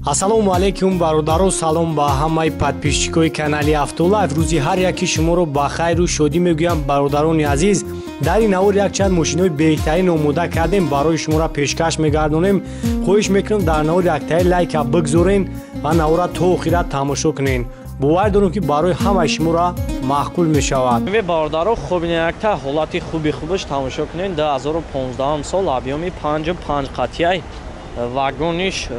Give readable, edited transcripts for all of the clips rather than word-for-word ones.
ассалому алайкум бародаро, салом ба ҳамаи подписчикои канали Автолайф. рӯзи ҳар яки шуморо ба хайру шодӣ мегӯям. бародарони азиз, дар ин аввал якчанд мошинои беҳтарин омода кардем, барои шуморо пешкаш мегардонем. хоҳиш мекунам дар навор яктаи лайка бигзорен ва навора то охират тамошо кунен. бовар дорам ки барои ҳамаи шуморо маъқул мешавад. бародаро, хуб якта ҳолати хубиш тамошо кунен. 2015 сол объёми 55 қатъяй, вагониш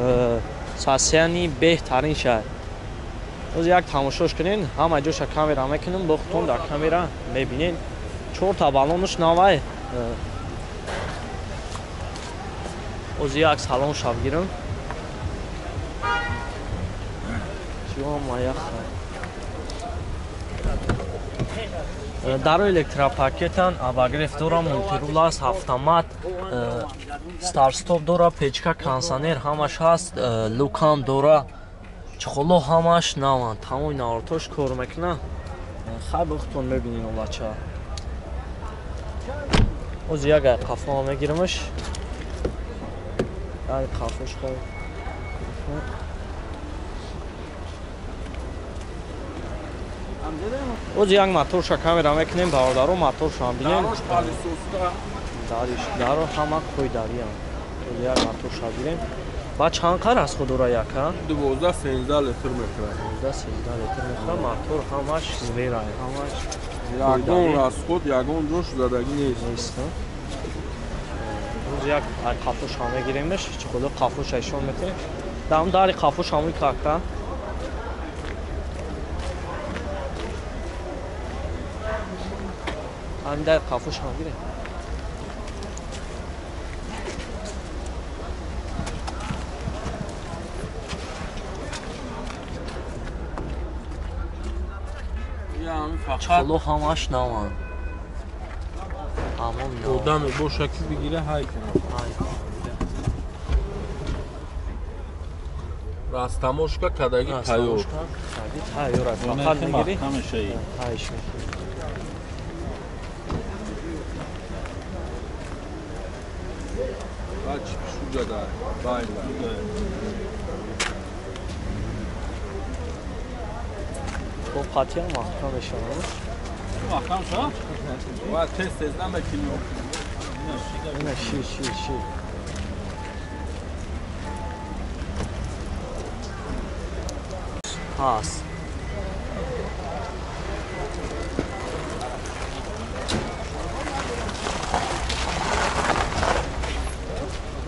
сасяни беҳтарин шаҳр. оз як тамошош кунен. ҳама ҷоша камера мекунем, бо хутон дар камера мебинен. 4 та балонаш навай. оз як салон шав гирам. дар электропакетан обогрев дора, мултирул аст, автомат, старт-стоп дора, печка, кондиционер ҳамаш ҳаст, лукам дора, чухоло ҳамаш наванд, тамоми навортош кор мекуна. хай бухтон мебинин олача. оз як қафо мегирамаш. як қафош хай. оз як моторша камера мекунем, бародаро моторшам бинем. даро ҳама қой дариам. оз як моторша бинем. ба чанд қар аст худора яка? 12-13 литр мекунад. 12-13 литр мекунад. мотор ҳамаш звера, ҳамаш ягон расход, ягон ҷош задаги нест. оз як қафоша мегиремш, чухоло қафоша ишон метем. дам дари қафоша мекака. ҳамин дар қафош ҳам гирем. чало ҳамаш наванд. ҳамон одаме бо шакл бигире ҳай кунад. растамошка кадаги тайёр. тайёр аст. фақат мегири. ҳайш. Baç şurada bayla. Bu qatiya mahkam eşyanı. Mahkam şa? Va test ezleme kilo. Ne şi. Has.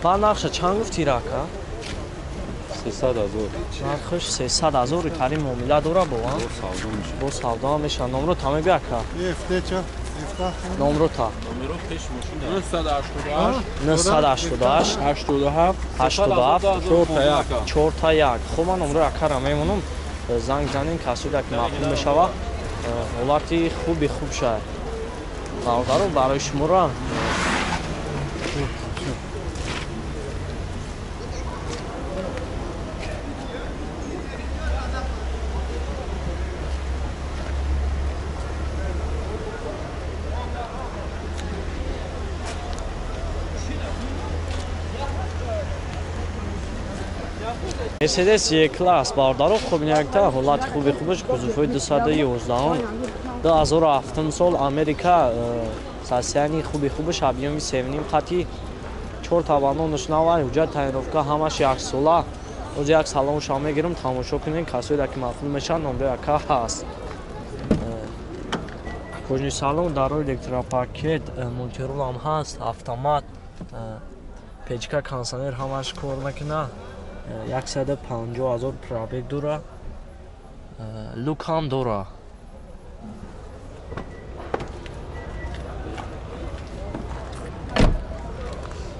ба нақша чанд гуфти рака? 300,000. нархш 300,000 карим муомила дора бо ам? бо савдо меша. номро та меби ака? номро та? Номеро пеш мошин 988 87 41. хуб, ман номро акара мемонам. занг занин касода ки маъқул мешава. ҳолати хуб шаҳр. бародаро, барои шуморо Mercedes E-Class бародаро, хуб якта ҳолати хубиш, кузуфои 211 2007 сол Америка, сасяни хубиш, объёми 7 қатъи, 4 та балонаш навай, ҳуҷҷат таъиновка ҳамаш 1 сола. оз як салонша мегирам, тамошо кунен, касоеда ки маъқул мешаванд, номро яка ҳаст. кӯҷни салон даро электропакет, мултирул ҳам ҳаст, автомат, печка, кондиционер ҳамаш кор мекунад. 150,000 пробег дора. лук ҳам дора.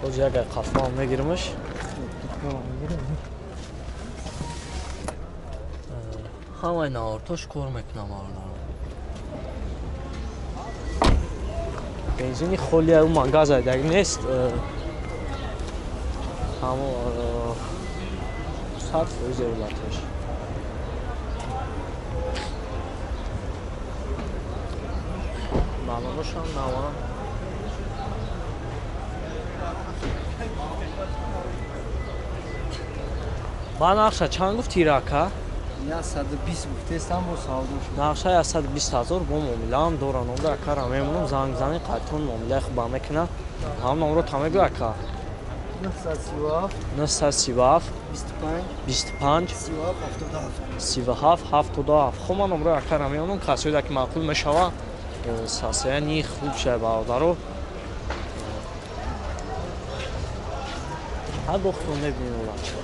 оз як қафо мегирамш. ҳамаи навортош кор мекунам. бензини холия у магаз айдаг нест. ҳамо 100% ӯлаташ. балоношам наванд. Ба нақша чанд гуфти рака? 120 гуфтестам бо савдо шуд. Нақша 120,000 бо муомилаам дора номра акара мемонам занг зани қайтон муомилаи хуб мекуна. Ҳам номро та мегӯ ака. 937 937 25 25 37 37 хуб ман номро акара мемонам касоида ки маъқул мешава сасияни хуб шай бародаро. ҳар бохтон мебинем улача.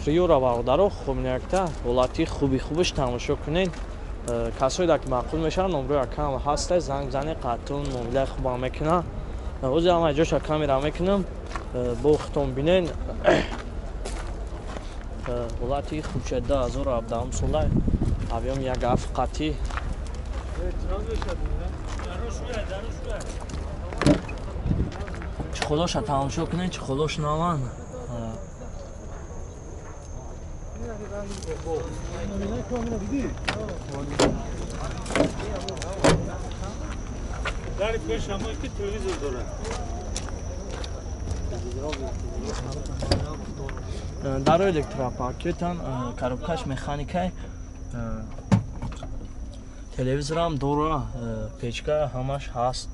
Приёра бародаро хубнякта ҳолати хуби хубаш тамошо кунед. Касоида ки маъқул мешавад номрои акаам ҳаста занг зани қаттун муомилаи хубам мекуна. Ози ҳама ҷоша камера мекунам бо хитом бинен ҳолати хубша 2017 сола авём як аф қатӣ чӣ холоша тамошо кунед чӣ холош наван дар электропакетан коробкаш механикай телевизорам дора печка ҳамаш ҳаст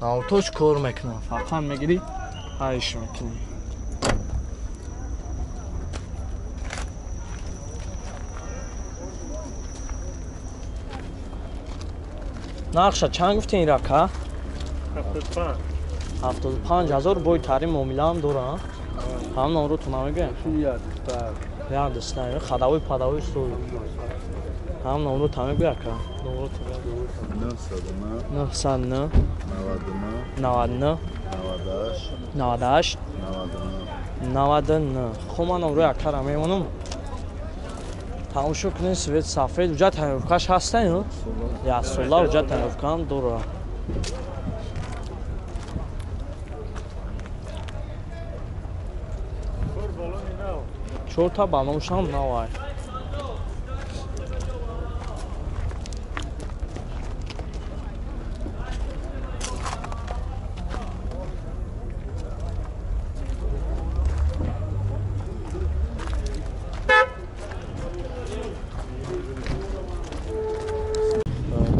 навточ кор мекунад фақат мегирӣ ҳайш мекунӣ нақша чанд гуфтин ин рака 75,000 бои тари муомилаам дора ҳам номро ту намегӯям як дистаи хадавои падавои сӯй ҳам номро та мегӯя ка номро 909 99 98 99 хуб ман номрои акара мемонам тамошо кунед свет сафед уҷа таъмировкаш ҳастаи яксола уҷа таъмировкаам дора чорта балоншам навай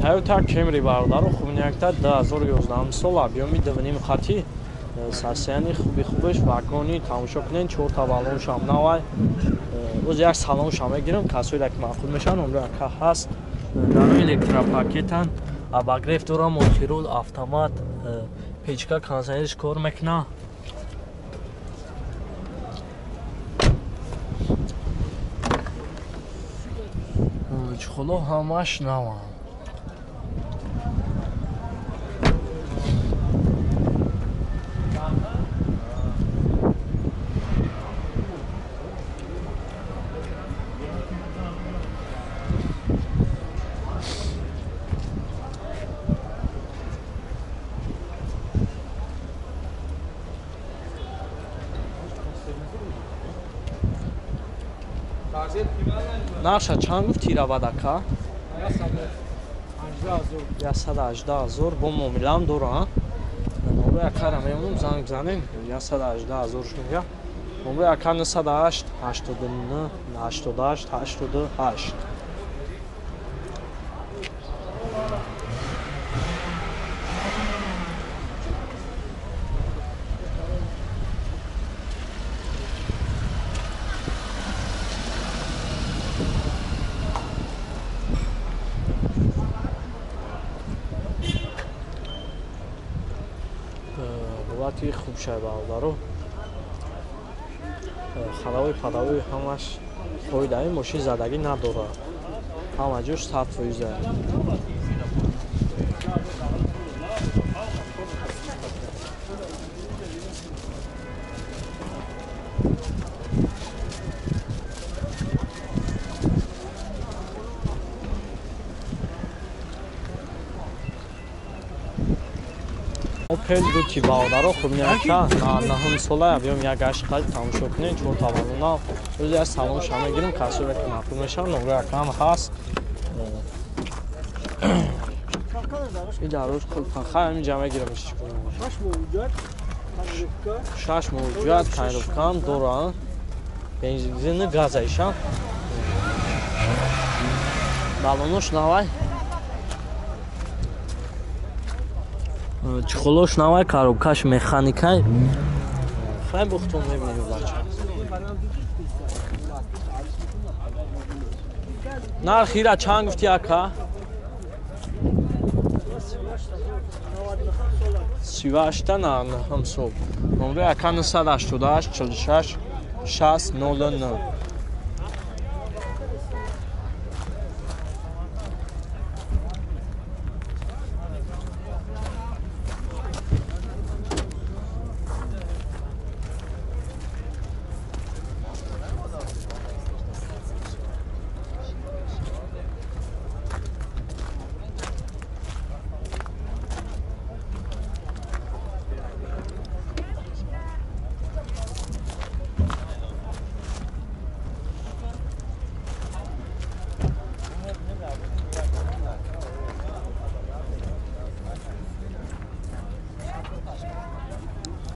Toyota Camry бародаро хубнякта 2011 сол объёми 2.5 хати сасияни хуби-хубаш вагони тамошо кунед 4 та балоншам навай оз як салоншам мегирам касоида ки маъқул мешавад номро ака ҳаст дар электропакетан обогрев дора мультирул автомат печка кондиционериш кор мекуна чухоло ҳамаш нава нақша чанд гуфт тиравад ака 118,000 бо муомилаам дора номрои акара мемонам занг занем 118,000 шумя номрои ака 98 89 88 88 ҳолати хуб шай бародаро хадавои падавои ҳамаш қоидаи мошин задагӣ надорад ҳама ҷош 100%. Opel Duty бародаро хуб меяка наҳум сола биём як ашқаи тамошо кунем 4 таваллуна рӯзи аз салом шама гирем касуре ки мақбул мешавад номраякам ҳаст ин дароз қулпанха ҳамин ҷамъа гирем шаш мавҷудат тайровкам доранд бензини газаишам балонош навай чухолош навай коробкаш механикай хай бухтон мебинем бача нархира чанд гуфти ака 38 ҳамсол номри ака 988 46 60 09